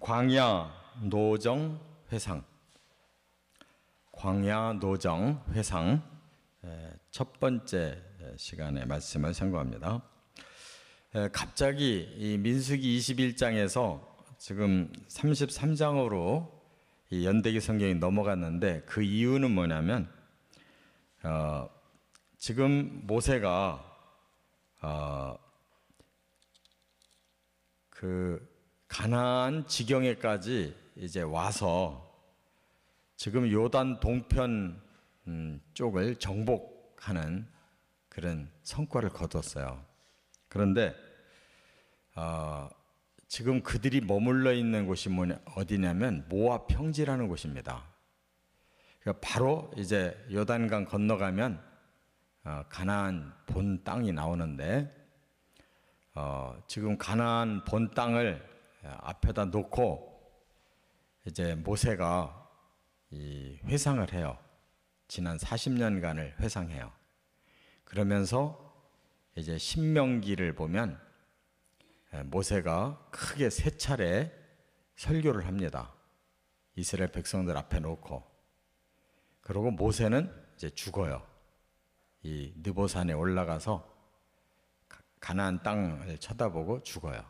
광야 노정 회상. 광야 노정 회상 첫 번째 시간의 말씀을 선고합니다. 갑자기 이 민수기 21장에서 지금 33장으로 이 연대기 성경이 넘어갔는데 그 이유는 뭐냐면 지금 모세가 그 가나안 지경에까지 이제 와서 지금 요단 동편 쪽을 정복하는 그런 성과를 거뒀어요. 그런데 지금 그들이 머물러 있는 곳이 어디냐면 모압 평지라는 곳입니다. 그러니까 바로 이제 요단강 건너가면 가나안 본 땅이 나오는데 지금 가나안 본 땅을 앞에다 놓고 이제 모세가 이 회상을 해요. 지난 40년간을 회상해요. 그러면서 이제 신명기를 보면 모세가 크게 3차례 설교를 합니다. 이스라엘 백성들 앞에 놓고. 그리고 모세는 이제 죽어요. 이 느보산에 올라가서 가나안 땅을 쳐다보고 죽어요.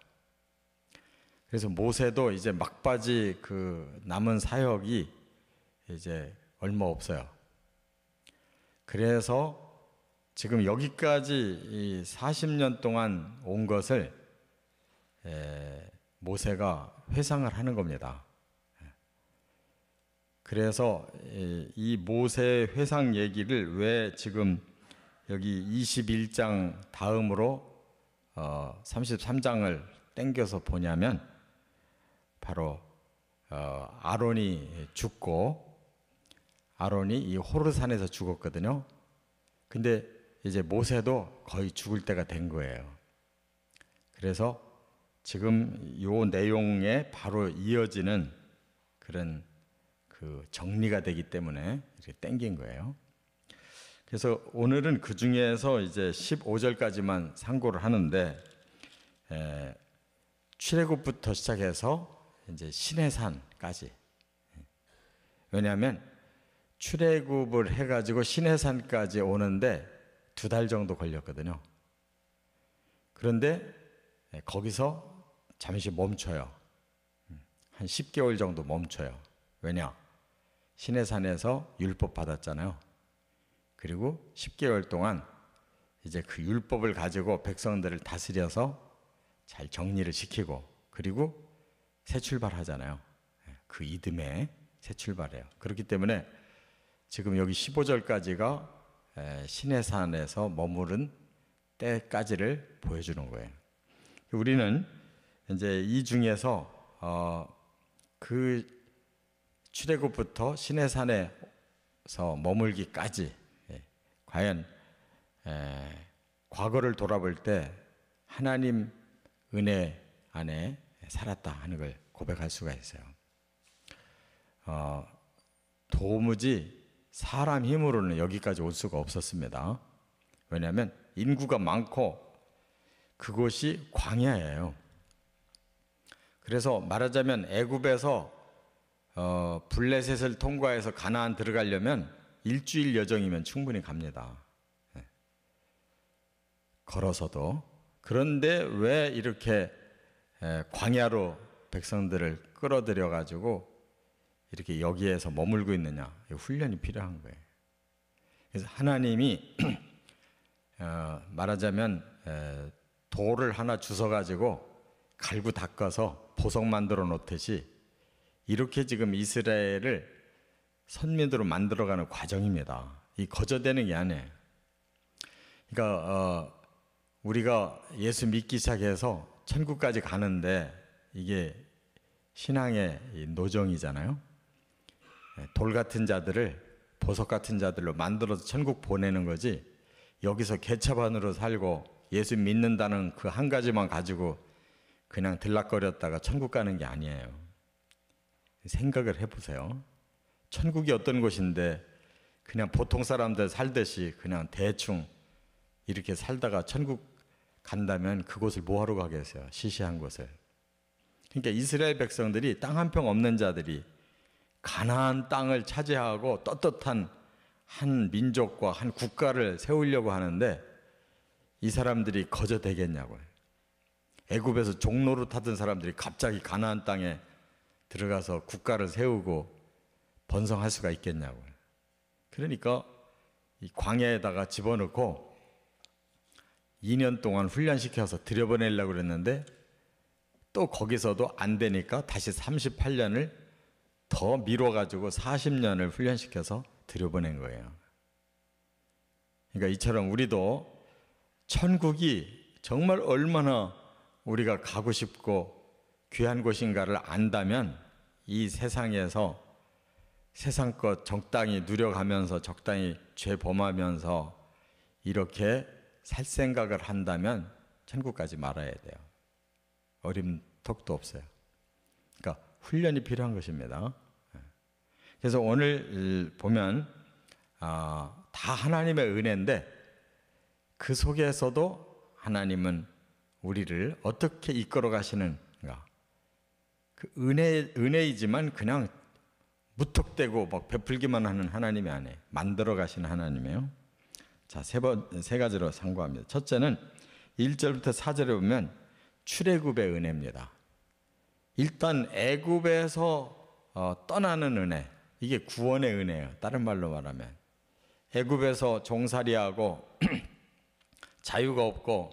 그래서 모세도 이제 막바지 그 남은 사역이 이제 얼마 없어요. 그래서 지금 여기까지 이 40년 동안 온 것을 모세가 회상을 하는 겁니다. 그래서 이 모세 회상 얘기를 왜 지금 여기 21장 다음으로 33장을 땡겨서 보냐면 바로 아론이 죽고 아론이 이 호르산에서 죽었거든요. 근데 이제 모세도 거의 죽을 때가 된 거예요. 그래서 지금 요 내용에 바로 이어지는 그런 그 정리가 되기 때문에 이렇게 땡긴 거예요. 그래서 오늘은 그 중에서 이제 15절까지만 상고를 하는데 출애굽부터 시작해서 이제 시내산까지. 왜냐하면 출애굽을 해가지고 시내산까지 오는데 2달 정도 걸렸거든요. 그런데 거기서 잠시 멈춰요. 한 10개월 정도 멈춰요. 왜냐? 시내산에서 율법 받았잖아요. 그리고 10개월 동안 이제 그 율법을 가지고 백성들을 다스려서 잘 정리를 시키고 그리고 새 출발하잖아요. 그 이듬해 새 출발해요. 그렇기 때문에 지금 여기 15절까지가 시내산에서 머무른 때까지를 보여주는 거예요. 우리는 이제 이 중에서 그 출애굽부터 시내산에서 머물기까지 과연 과거를 돌아볼 때 하나님 은혜 안에 살았다 하는 걸 고백할 수가 있어요. 도무지 사람 힘으로는 여기까지 올 수가 없었습니다. 왜냐하면 인구가 많고 그곳이 광야예요. 그래서 말하자면 애굽에서 블레셋을 통과해서 가나안 들어가려면 일주일 여정이면 충분히 갑니다. 걸어서도. 그런데 왜 이렇게 광야로 백성들을 끌어들여 가지고 이렇게 여기에서 머물고 있느냐? 훈련이 필요한 거예요. 그래서 하나님이 말하자면 돌을 하나 주워 가지고 갈고 닦아서 보석 만들어 놓듯이 이렇게 지금 이스라엘을 선민으로 만들어가는 과정입니다. 이 거저되는 게 아니에요. 그러니까 우리가 예수 믿기 시작해서 천국까지 가는데 이게 신앙의 노정이잖아요. 돌 같은 자들을 보석 같은 자들로 만들어서 천국 보내는 거지 여기서 개차반으로 살고 예수 믿는다는 그 한 가지만 가지고 그냥 들락거렸다가 천국 가는 게 아니에요. 생각을 해보세요. 천국이 어떤 곳인데 그냥 보통 사람들 살듯이 그냥 대충 이렇게 살다가 천국 간다면 그곳을 뭐하러 가겠어요? 시시한 곳을. 그러니까 이스라엘 백성들이 땅 한 평 없는 자들이 가나안 땅을 차지하고 떳떳한 한 민족과 한 국가를 세우려고 하는데 이 사람들이 거저 되겠냐고요. 애굽에서 종노릇 하던 사람들이 갑자기 가나안 땅에 들어가서 국가를 세우고 번성할 수가 있겠냐고요. 그러니까 이 광야에다가 집어넣고 2년 동안 훈련시켜서 들여보내려고 그랬는데 또 거기서도 안 되니까 다시 38년을 더 미뤄가지고 40년을 훈련시켜서 들여보낸 거예요. 그러니까 이처럼 우리도 천국이 정말 얼마나 우리가 가고 싶고 귀한 곳인가를 안다면 이 세상에서 세상껏 적당히 누려가면서 적당히 죄 범하면서 이렇게 살 생각을 한다면 천국까지 말아야 돼요. 어림턱도 없어요. 그러니까 훈련이 필요한 것입니다. 그래서 오늘 보면 다 하나님의 은혜인데 그 속에서도 하나님은 우리를 어떻게 이끌어 가시는가. 그 은혜이지만 그냥 무턱대고 막 베풀기만 하는 하나님이 아니에요. 만들어 가시는 하나님이에요. 자, 세 가지로 상고합니다. 첫째는 1절부터 4절에 보면 출애굽의 은혜입니다. 일단 애굽에서 떠나는 은혜, 이게 구원의 은혜예요. 다른 말로 말하면 애굽에서 종살이하고 자유가 없고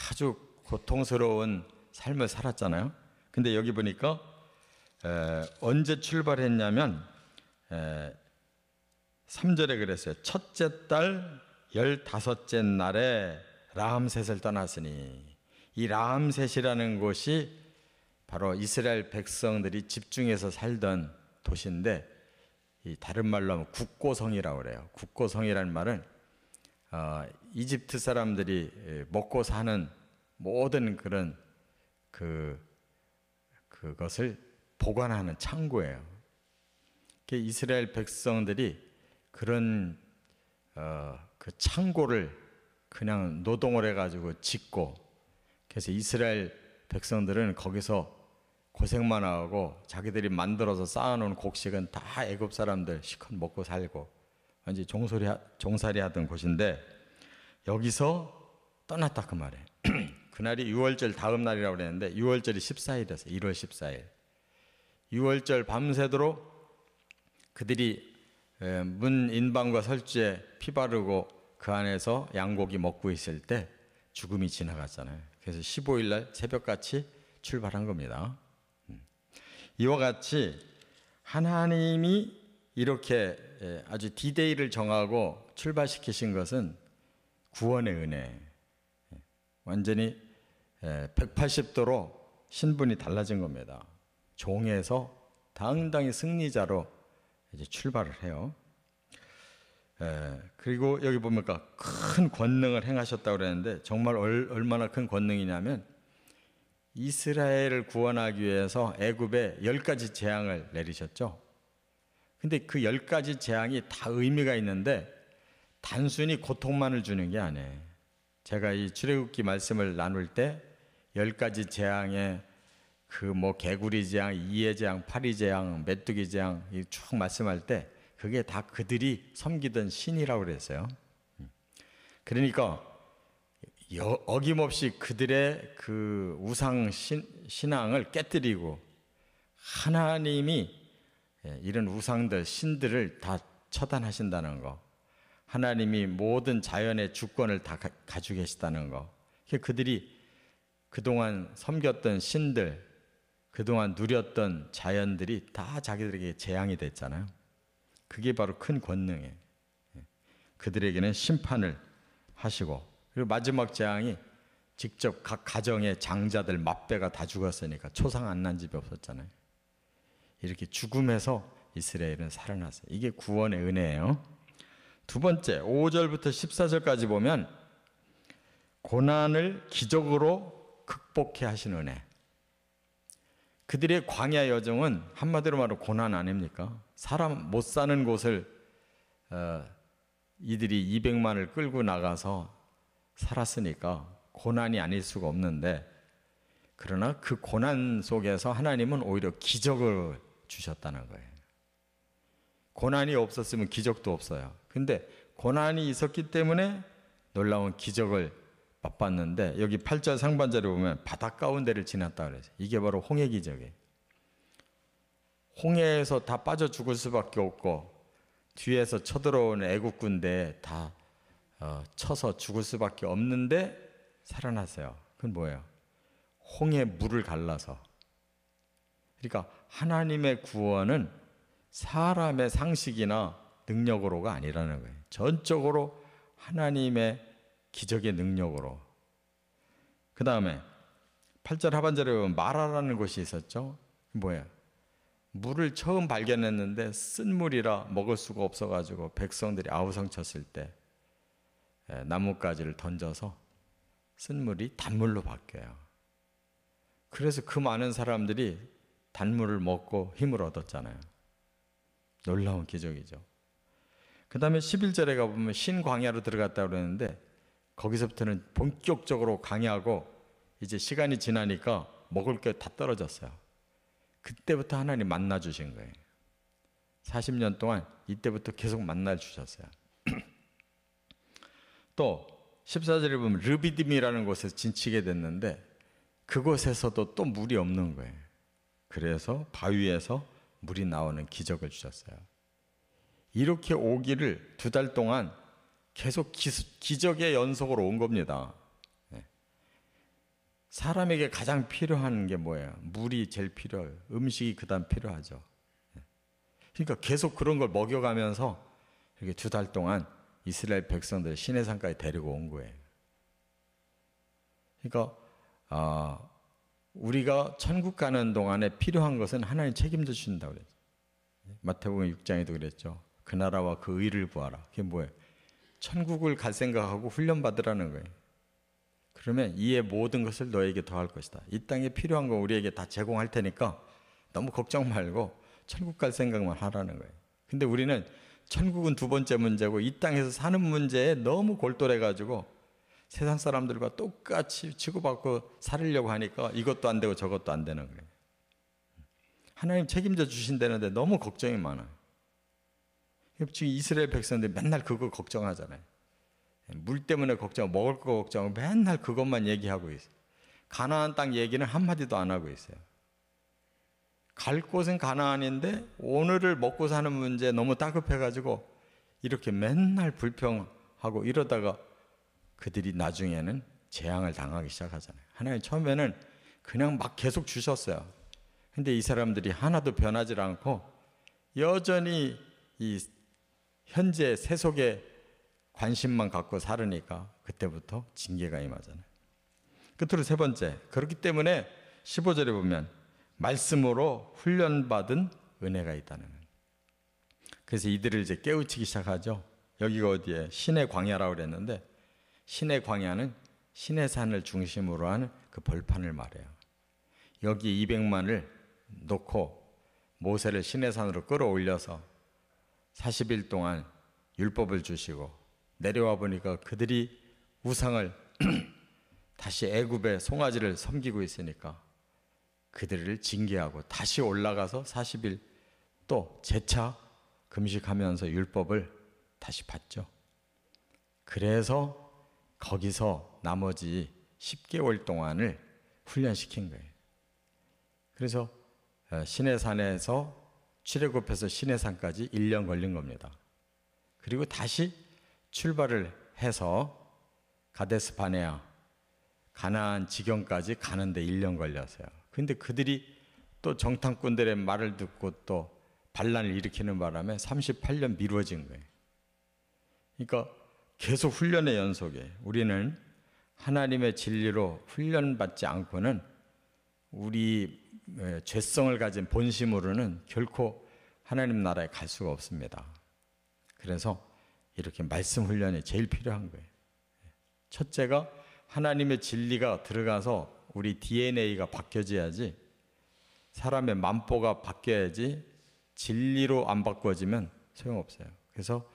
아주 고통스러운 삶을 살았잖아요. 근데 여기 보니까 언제 출발했냐면 3절에 그랬어요. 첫째 달 15째 날에 라암셋을 떠났으니, 이 라암셋이라는 곳이 바로 이스라엘 백성들이 집중해서 살던 도시인데, 다른 말로 하면 국고성이라고 그래요. 국고성이라는 말은 이집트 사람들이 먹고 사는 모든 그런 그것을 보관하는 창고예요. 이스라엘 백성들이 그런 그 창고를 그냥 노동을 해가지고 짓고, 그래서 이스라엘 백성들은 거기서 고생만 하고 자기들이 만들어서 쌓아놓은 곡식은 다 애굽 사람들 실컷 먹고 살고 완전히 종살이 하던 곳인데, 여기서 떠났다 그 말이에요. 그날이 6월절 다음 날이라고 그랬는데 6월절이 14일이었어요. 1월 14일. 6월절 밤새도록 그들이 문 인방과 설주에 피 바르고 그 안에서 양고기 먹고 있을 때 죽음이 지나갔잖아요. 그래서 15일 날 새벽같이 출발한 겁니다. 이와 같이 하나님이 이렇게 아주 디데이를 정하고 출발시키신 것은 구원의 은혜. 완전히 180도로 신분이 달라진 겁니다. 종에서 당당히 승리자로 이제 출발을 해요. 그리고 여기 보니까 큰 권능을 행하셨다고 그랬는데 정말 얼마나 큰 권능이냐면 이스라엘을 구원하기 위해서 애굽에 10가지 재앙을 내리셨죠. 근데 그 10가지 재앙이 다 의미가 있는데 단순히 고통만을 주는 게 아니에요. 제가 이 출애굽기 말씀을 나눌 때 10가지 재앙에 개구리 재앙, 이의 재앙, 파리 재앙, 메뚜기 재앙 쭉 말씀할 때 그게 다 그들이 섬기던 신이라고 그랬어요. 그러니까 어김없이 그들의 그 우상 신앙을 깨뜨리고 하나님이 이런 우상들, 신들을 다 처단하신다는 거, 하나님이 모든 자연의 주권을 다 가지고 계시다는 거, 그들이 그동안 섬겼던 신들, 그동안 누렸던 자연들이 다 자기들에게 재앙이 됐잖아요. 그게 바로 큰 권능이에요. 그들에게는 심판을 하시고, 그리고 마지막 재앙이 직접 각 가정의 장자들 맏배가 다 죽었으니까 초상 안 난 집이 없었잖아요. 이렇게 죽음에서 이스라엘은 살아났어요. 이게 구원의 은혜예요. 두 번째, 5절부터 14절까지 보면 고난을 기적으로 극복해 하신 은혜. 그들의 광야 여정은 한마디로 말하면 고난 아닙니까? 사람 못 사는 곳을 이들이 200만을 끌고 나가서 살았으니까 고난이 아닐 수가 없는데, 그러나 그 고난 속에서 하나님은 오히려 기적을 주셨다는 거예요. 고난이 없었으면 기적도 없어요. 근데 고난이 있었기 때문에 놀라운 기적을 맛봤는데, 여기 8절 상반절에 보면 바다 가운데를 지났다 그래서 이게 바로 홍해 기적이에요. 홍해에서 다 빠져 죽을 수밖에 없고 뒤에서 쳐들어오는 애국 군대에 다 쳐서 죽을 수밖에 없는데 살아났어요. 그건 뭐예요? 홍해 물을 갈라서. 그러니까 하나님의 구원은 사람의 상식이나 능력으로가 아니라는 거예요. 전적으로 하나님의 기적의 능력으로. 그 다음에 8절 하반절에 보면 마라라는 곳이 있었죠. 뭐예요? 물을 처음 발견했는데 쓴 물이라 먹을 수가 없어가지고 백성들이 아우성쳤을 때 나뭇가지를 던져서 쓴 물이 단물로 바뀌어요. 그래서 그 많은 사람들이 단물을 먹고 힘을 얻었잖아요. 놀라운 기적이죠. 그 다음에 11절에 가보면 신광야로 들어갔다고 그러는데, 거기서부터는 본격적으로 광야고 이제 시간이 지나니까 먹을 게 다 떨어졌어요. 그때부터 하나님 만나 주신 거예요. 40년 동안 이때부터 계속 만나 주셨어요. 또 14절에 보면 르비딤이라는 곳에서 진치게 됐는데, 그곳에서도 또 물이 없는 거예요. 그래서 바위에서 물이 나오는 기적을 주셨어요. 이렇게 오기를 2달 동안 계속 기적의 연속으로 온 겁니다. 사람에게 가장 필요한 게 뭐예요? 물이 제일 필요해요. 음식이 그다음 필요하죠. 그러니까 계속 그런 걸 먹여가면서 이렇게 2달 동안 이스라엘 백성들 시내산까지 데리고 온 거예요. 그러니까 우리가 천국 가는 동안에 필요한 것은 하나님 책임져 주신다고 그랬죠. 마태복음 6장에도 그랬죠. 그 나라와 그 의를 구하라. 그게 뭐예요? 천국을 갈 생각하고 훈련 받으라는 거예요. 그러면 이에 모든 것을 너에게 더할 것이다. 이 땅에 필요한 거 우리에게 다 제공할 테니까 너무 걱정 말고 천국 갈 생각만 하라는 거예요. 근데 우리는 천국은 2번째 문제고 이 땅에서 사는 문제에 너무 골똘해가지고 세상 사람들과 똑같이 치고받고 살으려고 하니까 이것도 안 되고 저것도 안 되는 거예요. 하나님 책임져 주신다는데 너무 걱정이 많아요. 지금 이스라엘 백성들이 맨날 그거 걱정하잖아요. 물 때문에 걱정, 먹을 거 걱정, 맨날 그것만 얘기하고 있어요. 가나안 땅 얘기는 한마디도 안 하고 있어요. 갈 곳은 가나안인데 오늘을 먹고 사는 문제 너무 다급해가지고 이렇게 맨날 불평하고 이러다가 그들이 나중에는 재앙을 당하기 시작하잖아요. 하나님 처음에는 그냥 막 계속 주셨어요. 근데 이 사람들이 하나도 변하지 않고 여전히 이 현재 세속에 관심만 갖고 살으니까 그때부터 징계가 임하잖아요. 끝으로 3번째, 그렇기 때문에 15절에 보면 말씀으로 훈련받은 은혜가 있다는 거예요. 그래서 이들을 이제 깨우치기 시작하죠. 여기가 어디에? 신의 광야라고 그랬는데, 신의 광야는 신의 산을 중심으로 하는 그 벌판을 말해요. 여기 200만을 놓고 모세를 신의 산으로 끌어올려서 40일 동안 율법을 주시고 내려와 보니까 그들이 우상을 다시 애굽의 송아지를 섬기고 있으니까 그들을 징계하고 다시 올라가서 40일 또 재차 금식하면서 율법을 다시 받죠. 그래서 거기서 나머지 10개월 동안을 훈련시킨 거예요. 그래서 시내산에서 출애굽해서 시내산까지 1년 걸린 겁니다. 그리고 다시 출발을 해서 가데스 바네아 가나안 지경까지 가는데 1년 걸렸어요. 근데 그들이 또 정탐꾼들의 말을 듣고 또 반란을 일으키는 바람에 38년 미뤄진 거예요. 그러니까 계속 훈련의 연속에 우리는 하나님의 진리로 훈련받지 않고는 우리 죄성을 가진 본심으로는 결코 하나님 나라에 갈 수가 없습니다. 그래서 이렇게 말씀 훈련이 제일 필요한 거예요. 첫째가 하나님의 진리가 들어가서 우리 DNA가 바뀌어져야지, 사람의 만보가 바뀌어야지, 진리로 안 바꿔지면 소용없어요. 그래서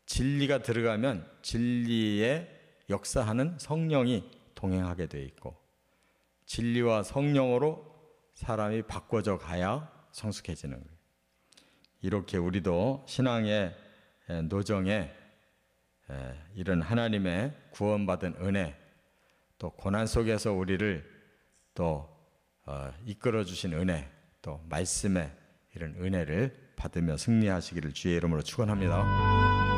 진리가 들어가면 진리에 역사하는 성령이 동행하게 되어 있고, 진리와 성령으로 사람이 바꿔져 가야 성숙해지는 거예요. 이렇게 우리도 신앙의 노정에 이런 하나님의 구원받은 은혜, 또 고난 속에서 우리를 또 이끌어 주신 은혜, 또 말씀의 이런 은혜를 받으며 승리하시기를 주의 이름으로 축원합니다.